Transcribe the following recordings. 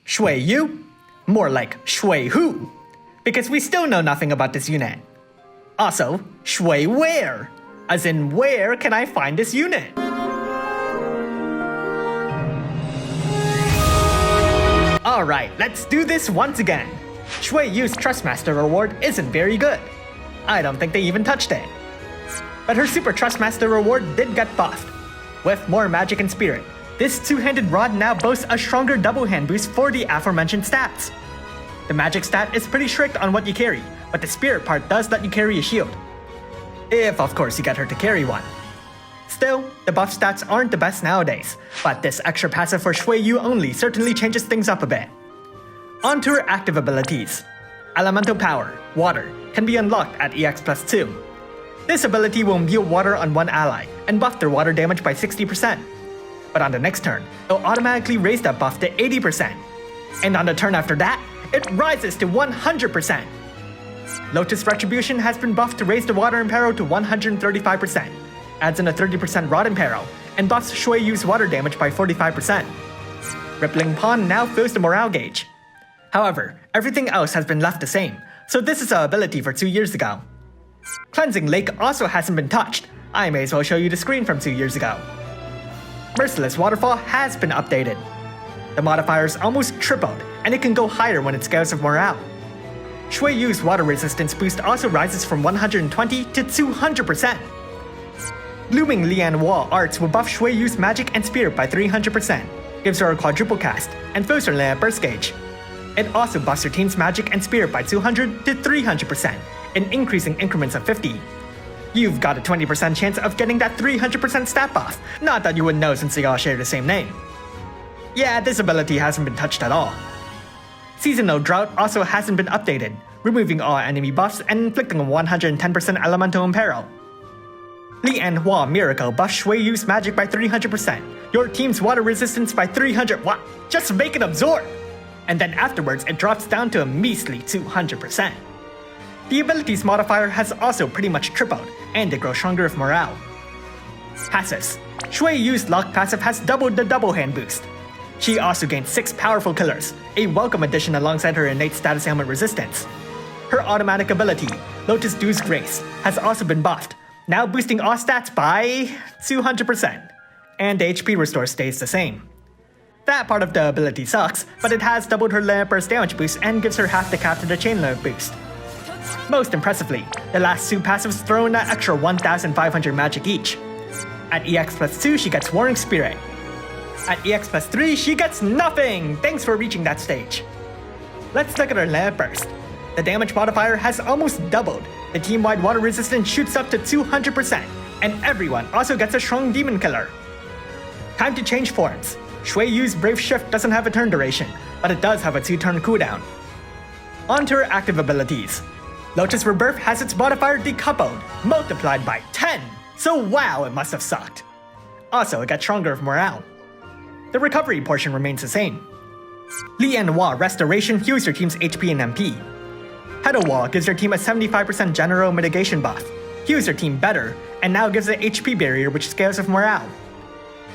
Shui Yu? More like Shui Who, because we still know nothing about this unit. Also, Shui Where? As in, where can I find this unit? Alright, let's do this once again. Shui Yu's Trustmaster reward isn't very good. I don't think they even touched it. But her Super Trustmaster reward did get buffed. With more magic and spirit, this two-handed rod now boasts a stronger double hand boost for the aforementioned stats. The magic stat is pretty strict on what you carry, but the spirit part does let you carry a shield. If, of course, you get her to carry one. Still, the buff stats aren't the best nowadays, but this extra passive for Shui Yu only certainly changes things up a bit. On to her active abilities. Elemental Power, Water, can be unlocked at EX plus 2. This ability will imbue water on one ally, and buff their water damage by 60%. But on the next turn, it'll automatically raise that buff to 80%. And on the turn after that, it rises to 100%. Lotus Retribution has been buffed to raise the water imperil to 135%, adds in a 30% rod imperil, and buffs Shui Yu's water damage by 45%. Rippling Pond now fills the morale gauge. However, everything else has been left the same, so this is an ability for 2 years ago. Cleansing Lake also hasn't been touched. I may as well show you the screen from 2 years ago. Merciless Waterfall has been updated. The modifier is almost tripled, and it can go higher when it scales with morale. Shui Yu's water resistance boost also rises from 120 to 200%. Blooming Lian Wall arts will buff Shui Yu's magic and spirit by 300%, gives her a quadruple cast, and fills her land burst gauge. It also buffs her team's magic and spirit by 200 to 300%, in increasing increments of 50. You've got a 20% chance of getting that 300% stat buff, not that you would know since they all share the same name. Yeah, this ability hasn't been touched at all. Seasonal Drought also hasn't been updated, removing all enemy buffs and inflicting a 110% elemental imperil. Lian Hua Miracle buffs Shui Yu's magic by 300%, your team's water resistance by 300. What? Just make it absorb! And then afterwards it drops down to a measly 200%. The ability's modifier has also pretty much tripled, and it grows stronger with morale. Passives. Shui Yu's Lock passive has doubled the double hand boost. She also gained 6 powerful killers, a welcome addition alongside her innate status ailment resistance. Her automatic ability, Lotus Dew's Grace, has also been buffed, now boosting all stats by 200%, and the HP restore stays the same. That part of the ability sucks, but it has doubled her land burst damage boost and gives her half the cap to the chain link boost. Most impressively, the last 2 passives throw in that extra 1,500 magic each. At EX plus 2, she gets Warring Spirit. At EX plus 3, she gets nothing! Thanks for reaching that stage. Let's look at her land burst. The damage modifier has almost doubled, the team-wide water resistance shoots up to 200%, and everyone also gets a strong demon killer. Time to change forms. Shui Yu's Brave Shift doesn't have a turn duration, but it does have a 2-turn cooldown. On to her active abilities. Lotus Rebirth has its modifier decoupled, multiplied by 10, so wow, it must have sucked. Also, it got stronger with morale. The recovery portion remains the same. Lian Hua Restoration heals your team's HP and MP. Head Wall gives your team a 75% general mitigation buff, heals your team better, and now gives an HP barrier which scales with morale.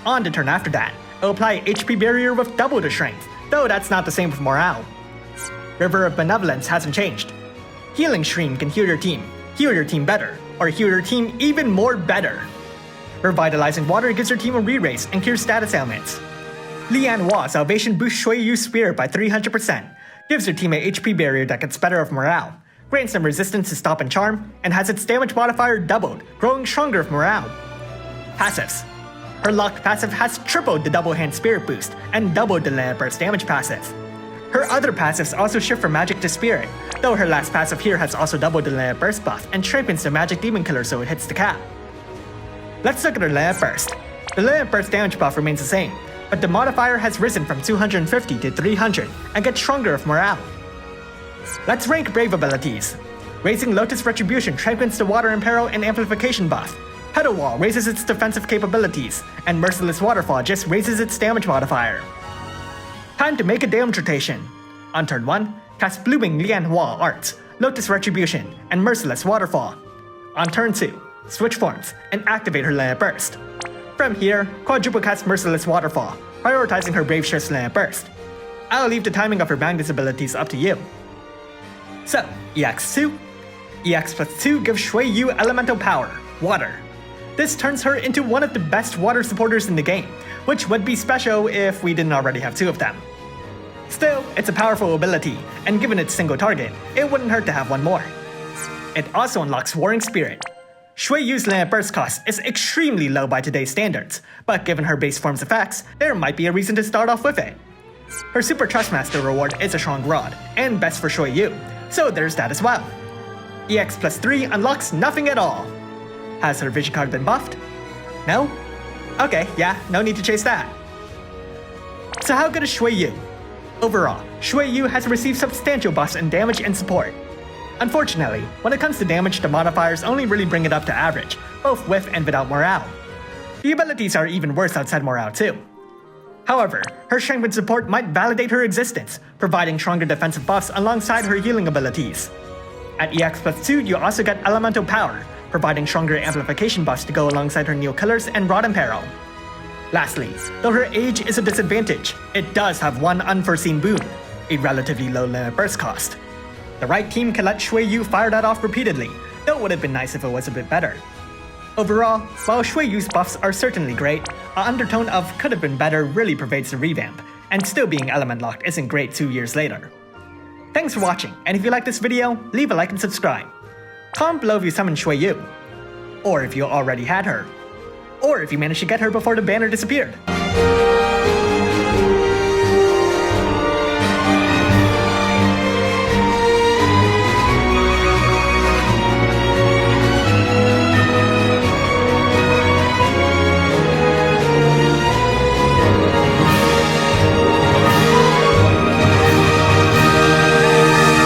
On the turn after that, it'll apply an HP barrier with double the strength, though that's not the same with morale. River of Benevolence hasn't changed. Healing Stream can heal your team better, or heal your team even more better. Revitalizing Water gives your team a re-raise and cures status ailments. Lian Hua Salvation boosts Shui Yu's Spirit by 300%, gives your team a HP barrier that gets better with morale, grants them resistance to Stop and Charm, and has its damage modifier doubled, growing stronger with morale. Passives. Her Locked passive has tripled the Double Hand Spirit boost and doubled the Land Burst damage passive. Her other passives also shift from magic to spirit, though her last passive here has also doubled the Land Burst buff and sharpens the magic demon killer so it hits the cap. Let's look at her Land Burst. The Land Burst damage buff remains the same, but the modifier has risen from 250 to 300 and gets stronger with morale. Let's rank Brave abilities. Raising Lotus Retribution strengthens the Water Imperil and Amplification buff. Pedal Wall raises its defensive capabilities, and Merciless Waterfall just raises its damage modifier. Time to make a damage rotation. On turn 1, cast Blooming Lian Hua Arts, Lotus Retribution, and Merciless Waterfall. On turn 2, switch forms and activate her Land Burst. From here, quadruple cast Merciless Waterfall, prioritizing her Brave Shift's Land Burst. I'll leave the timing of her Magnus abilities up to you. So, EX2. EX plus 2 gives Shui Yu elemental power, water. This turns her into one of the best water supporters in the game, which would be special if we didn't already have 2 of them. Still, it's a powerful ability, and given its single target, it wouldn't hurt to have one more. It also unlocks Warring Spirit. Shui Yu's limit burst cost is extremely low by today's standards, but given her base form's effects, there might be a reason to start off with it. Her Super Trustmaster reward is a strong rod, and best for Shui Yu, so there's that as well. EX plus 3 unlocks nothing at all. Has her vision card been buffed? No? Okay, yeah, no need to chase that. So how good is Shui Yu? Overall, Shui Yu has received substantial buffs in damage and support. Unfortunately, when it comes to damage, the modifiers only really bring it up to average, both with and without morale. The abilities are even worse outside morale too. However, her strength and support might validate her existence, providing stronger defensive buffs alongside her healing abilities. At EX plus 2, you also get elemental power, providing stronger amplification buffs to go alongside her Neo Killers and Rod and Peril. Lastly, though her age is a disadvantage, it does have one unforeseen boon, a relatively low limit burst cost. The right team can let Shui Yu fire that off repeatedly, though it would have been nice if it was a bit better. Overall, while Shui Yu's buffs are certainly great, an undertone of could have been better really pervades the revamp, and still being element locked isn't great 2 years later. Thanks for watching, and if you like this video, leave a like and subscribe. Comment below if you summoned Shui Yu, or if you already had her, or if you managed to get her before the banner disappeared.